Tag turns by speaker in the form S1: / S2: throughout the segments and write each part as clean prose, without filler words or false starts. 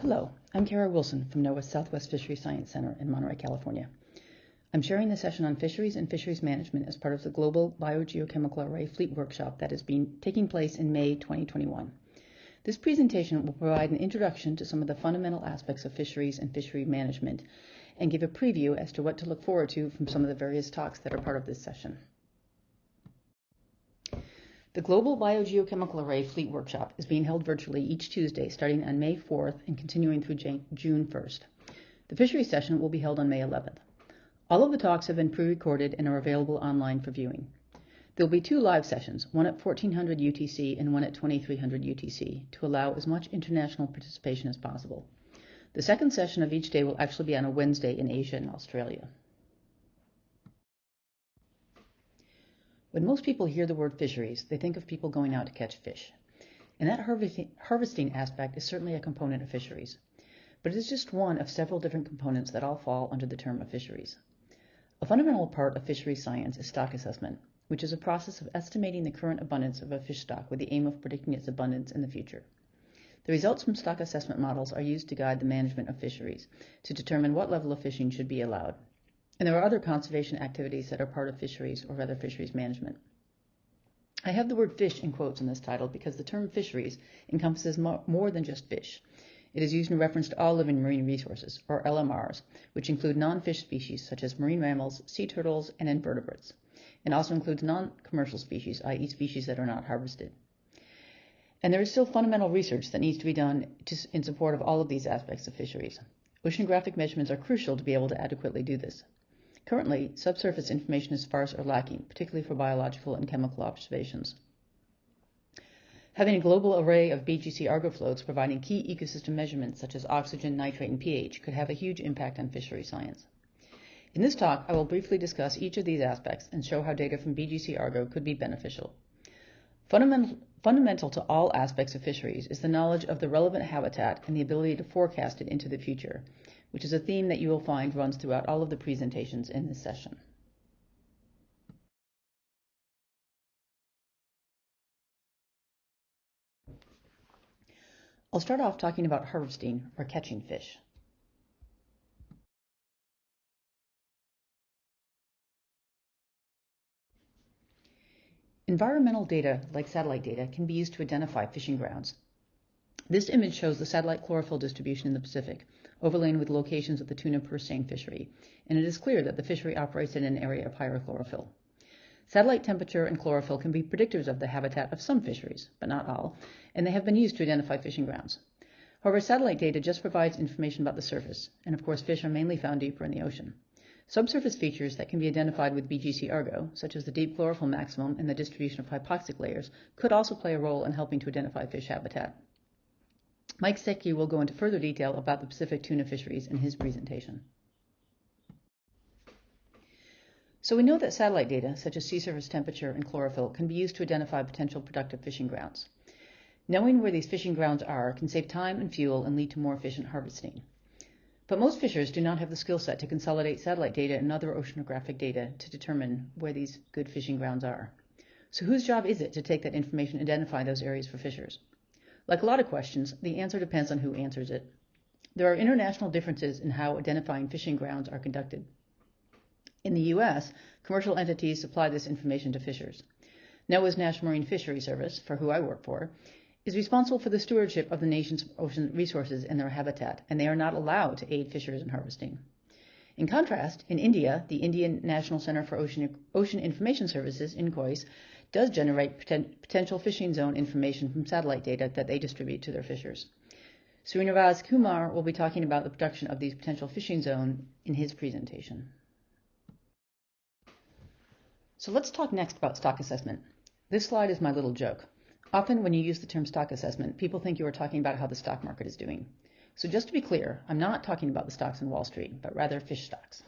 S1: Hello, I'm Cara Wilson from NOAA's Southwest Fisheries Science Center in Monterey, California. I'm sharing the session on fisheries and fisheries management as part of the Global Biogeochemical Array Fleet Workshop that has been taking place in May 2021. This presentation will provide an introduction to some of the fundamental aspects of fisheries and fishery management and give a preview as to what to look forward to from some of the various talks that are part of this session. The Global Biogeochemical Array Fleet Workshop is being held virtually each Tuesday starting on May 4th and continuing through June 1st. The fisheries session will be held on May 11th. All of the talks have been pre-recorded and are available online for viewing. There will be two live sessions, one at 1400 UTC and one at 2300 UTC, to allow as much international participation as possible. The second session of each day will actually be on a Wednesday in Asia and Australia. When most people hear the word fisheries, they think of people going out to catch fish. And that harvesting aspect is certainly a component of fisheries. But it is just one of several different components that all fall under the term of fisheries. A fundamental part of fisheries science is stock assessment, which is a process of estimating the current abundance of a fish stock with the aim of predicting its abundance in the future. The results from stock assessment models are used to guide the management of fisheries to determine what level of fishing should be allowed. And there are other conservation activities that are part of fisheries or rather fisheries management. I have the word fish in quotes in this title because the term fisheries encompasses more than just fish. It is used in reference to all living marine resources, or LMRs, which include non-fish species such as marine mammals, sea turtles, and invertebrates, and also includes non-commercial species, i.e. species that are not harvested. And there is still fundamental research that needs to be done in support of all of these aspects of fisheries. Oceanographic measurements are crucial to be able to adequately do this. Currently, subsurface information is sparse or lacking, particularly for biological and chemical observations. Having a global array of BGC-Argo floats providing key ecosystem measurements such as oxygen, nitrate, and pH could have a huge impact on fishery science. In this talk, I will briefly discuss each of these aspects and show how data from BGC-Argo could be beneficial. Fundamental to all aspects of fisheries is the knowledge of the relevant habitat and the ability to forecast it into the future, which is a theme that you will find runs throughout all of the presentations in this session. I'll start off talking about harvesting or catching fish. Environmental data, like satellite data, can be used to identify fishing grounds. This image shows the satellite chlorophyll distribution in the Pacific, overlain with locations of the tuna purse seine fishery, and it is clear that the fishery operates in an area of higher chlorophyll. Satellite temperature and chlorophyll can be predictors of the habitat of some fisheries, but not all, and they have been used to identify fishing grounds. However, satellite data just provides information about the surface, and of course fish are mainly found deeper in the ocean. Subsurface features that can be identified with BGC-Argo, such as the deep chlorophyll maximum and the distribution of hypoxic layers, could also play a role in helping to identify fish habitat. Mike Secchi will go into further detail about the Pacific tuna fisheries in his presentation. So we know that satellite data, such as sea surface temperature and chlorophyll, can be used to identify potential productive fishing grounds. Knowing where these fishing grounds are can save time and fuel and lead to more efficient harvesting. But most fishers do not have the skill set to consolidate satellite data and other oceanographic data to determine where these good fishing grounds are. So whose job is it to take that information and identify those areas for fishers? Like a lot of questions, the answer depends on who answers it. There are international differences in how identifying fishing grounds are conducted. In the U.S., commercial entities supply this information to fishers. NOAA's National Marine Fisheries Service, for who I work for, is responsible for the stewardship of the nation's ocean resources and their habitat, and they are not allowed to aid fishers in harvesting. In contrast, in India, the Indian National Center for Ocean Information Services, INCOIS, does generate potential fishing zone information from satellite data that they distribute to their fishers. Srinivas Kumar will be talking about the production of these potential fishing zones in his presentation. So let's talk next about stock assessment. This slide is my little joke. Often when you use the term stock assessment, people think you are talking about how the stock market is doing. So just to be clear, I'm not talking about the stocks in Wall Street, but rather fish stocks.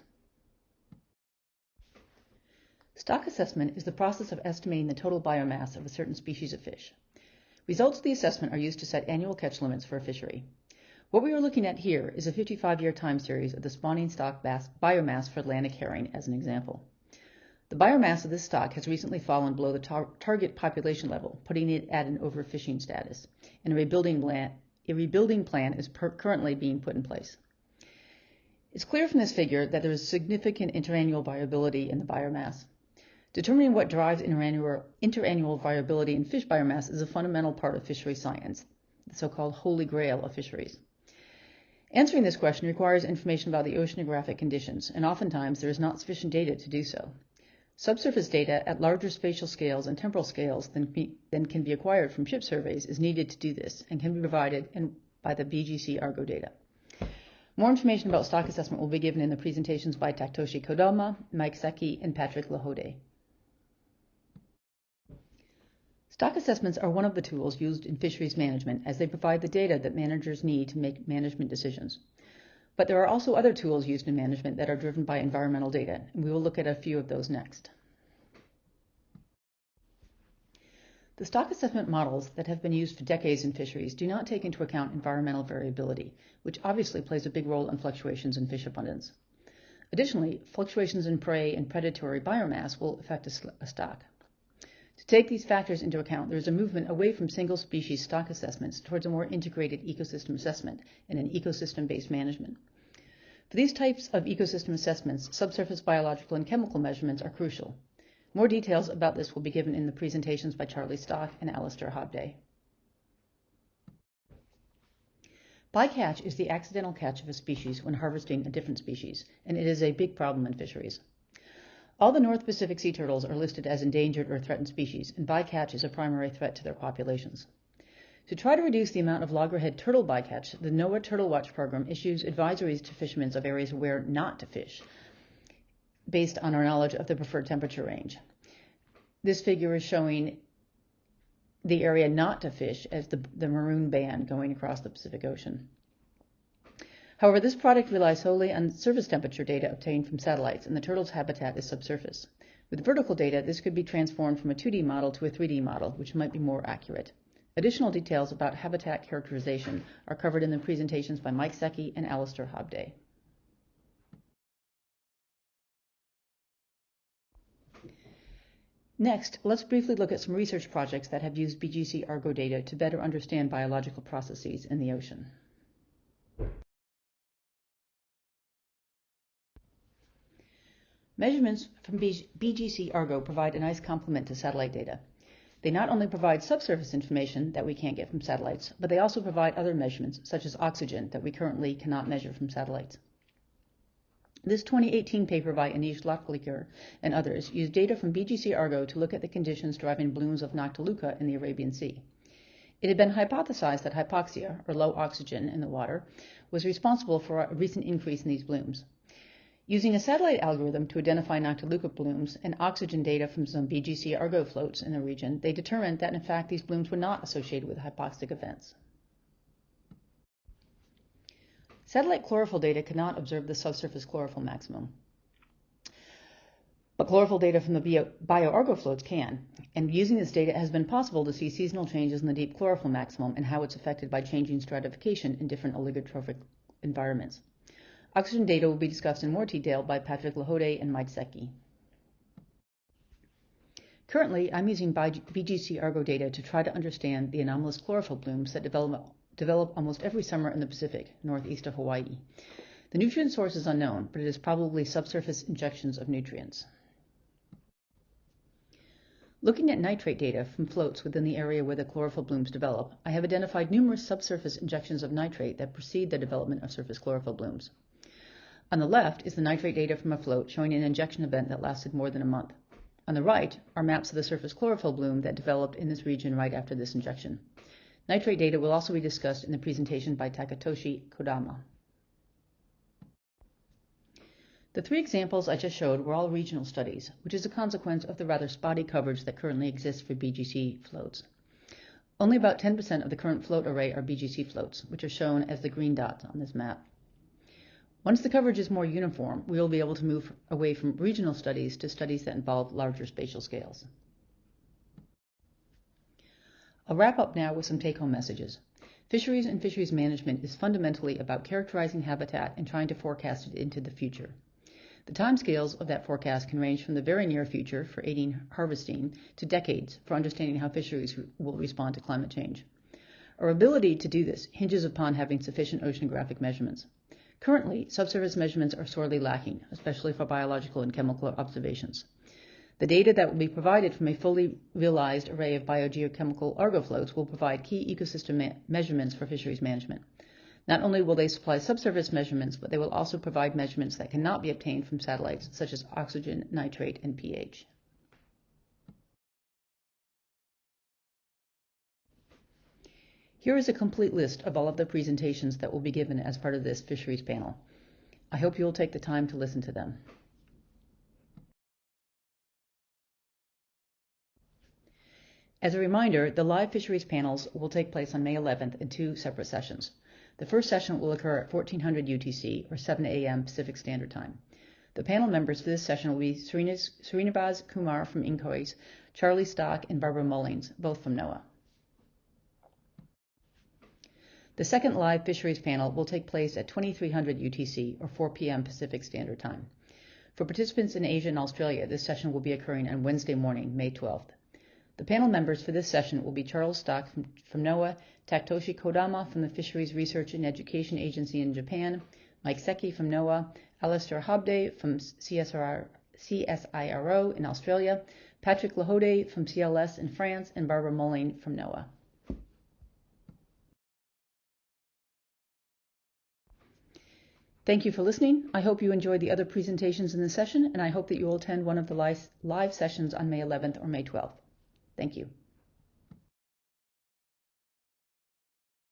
S1: Stock assessment is the process of estimating the total biomass of a certain species of fish. Results of the assessment are used to set annual catch limits for a fishery. What we are looking at here is a 55-year time series of the spawning stock biomass for Atlantic herring as an example. The biomass of this stock has recently fallen below the target population level, putting it at an overfishing status, and a rebuilding A rebuilding plan is currently being put in place. It's clear from this figure that there is significant interannual variability in the biomass. Determining what drives interannual variability in fish biomass is a fundamental part of fishery science, the so-called holy grail of fisheries. Answering this question requires information about the oceanographic conditions, and oftentimes there is not sufficient data to do so. Subsurface data at larger spatial scales and temporal scales than can be acquired from ship surveys is needed to do this and can be provided by the BGC-Argo data. More information about stock assessment will be given in the presentations by Taketoshi Kodama, Mike Seki, and Patrick Lahode. Stock assessments are one of the tools used in fisheries management as they provide the data that managers need to make management decisions. But there are also other tools used in management that are driven by environmental data, and we will look at a few of those next. The stock assessment models that have been used for decades in fisheries do not take into account environmental variability, which obviously plays a big role in fluctuations in fish abundance. Additionally, fluctuations in prey and predatory biomass will affect a stock. To take these factors into account, there is a movement away from single-species stock assessments towards a more integrated ecosystem assessment and an ecosystem-based management. For these types of ecosystem assessments, subsurface biological and chemical measurements are crucial. More details about this will be given in the presentations by Charlie Stock and Alistair Hobday. Bycatch is the accidental catch of a species when harvesting a different species, and it is a big problem in fisheries. All the North Pacific sea turtles are listed as endangered or threatened species, and bycatch is a primary threat to their populations. To try to reduce the amount of loggerhead turtle bycatch, the NOAA Turtle Watch program issues advisories to fishermen of areas where not to fish, based on our knowledge of the preferred temperature range. This figure is showing the area not to fish as the maroon band going across the Pacific Ocean. However, this product relies solely on surface temperature data obtained from satellites, and the turtle's habitat is subsurface. With vertical data, this could be transformed from a 2D model to a 3D model, which might be more accurate. Additional details about habitat characterization are covered in the presentations by Mike Seki and Alistair Hobday. Next, let's briefly look at some research projects that have used BGC-Argo data to better understand biological processes in the ocean. Measurements from BGC-Argo provide a nice complement to satellite data. They not only provide subsurface information that we can't get from satellites, but they also provide other measurements, such as oxygen, that we currently cannot measure from satellites. This 2018 paper by Anish Latklikar and others used data from BGC-Argo to look at the conditions driving blooms of Noctiluca in the Arabian Sea. It had been hypothesized that hypoxia, or low oxygen in the water, was responsible for a recent increase in these blooms. Using a satellite algorithm to identify Noctiluca blooms and oxygen data from some BGC-Argo floats in the region, they determined that in fact these blooms were not associated with hypoxic events. Satellite chlorophyll data cannot observe the subsurface chlorophyll maximum, but chlorophyll data from the BioArgo floats can, and using this data it has been possible to see seasonal changes in the deep chlorophyll maximum and how it's affected by changing stratification in different oligotrophic environments. Oxygen data will be discussed in more detail by Patrick Lahode and Mike Seki. Currently, I'm using BGC-Argo data to try to understand the anomalous chlorophyll blooms that develop almost every summer in the Pacific, northeast of Hawaii. The nutrient source is unknown, but it is probably subsurface injections of nutrients. Looking at nitrate data from floats within the area where the chlorophyll blooms develop, I have identified numerous subsurface injections of nitrate that precede the development of surface chlorophyll blooms. On the left is the nitrate data from a float showing an injection event that lasted more than a month. On the right are maps of the surface chlorophyll bloom that developed in this region right after this injection. Nitrate data will also be discussed in the presentation by Taketoshi Kodama. The three examples I just showed were all regional studies, which is a consequence of the rather spotty coverage that currently exists for BGC floats. Only about 10% of the current float array are BGC floats, which are shown as the green dots on this map. Once the coverage is more uniform, we will be able to move away from regional studies to studies that involve larger spatial scales. I'll wrap up now with some take-home messages. Fisheries and fisheries management is fundamentally about characterizing habitat and trying to forecast it into the future. The timescales of that forecast can range from the very near future for aiding harvesting to decades for understanding how fisheries will respond to climate change. Our ability to do this hinges upon having sufficient oceanographic measurements. Currently, subsurface measurements are sorely lacking, especially for biological and chemical observations. The data that will be provided from a fully realized array of biogeochemical Argo flows will provide key ecosystem measurements for fisheries management. Not only will they supply subsurface measurements, but they will also provide measurements that cannot be obtained from satellites, such as oxygen, nitrate, and pH. Here is a complete list of all of the presentations that will be given as part of this fisheries panel. I hope you will take the time to listen to them. As a reminder, the live fisheries panels will take place on May 11th in 2 separate sessions. The first session will occur at 1400 UTC, or 7 a.m. Pacific Standard Time. The panel members for this session will be Srinivas Kumar from INCOIS, Charlie Stock, and Barbara Mullings, both from NOAA. The second live fisheries panel will take place at 2300 UTC, or 4 p.m. Pacific Standard Time. For participants in Asia and Australia, this session will be occurring on Wednesday morning, May 12th. The panel members for this session will be Charles Stock from NOAA, Taktoshi Kodama from the Fisheries Research and Education Agency in Japan, Mike Secchi from NOAA, Alistair Hobday from CSIRO in Australia, Patrick Lahode from CLS in France, and Barbara Mulling from NOAA. Thank you for listening. I hope you enjoyed the other presentations in the session, and I hope that you will attend one of the live sessions on May 11th or May 12th. Thank you.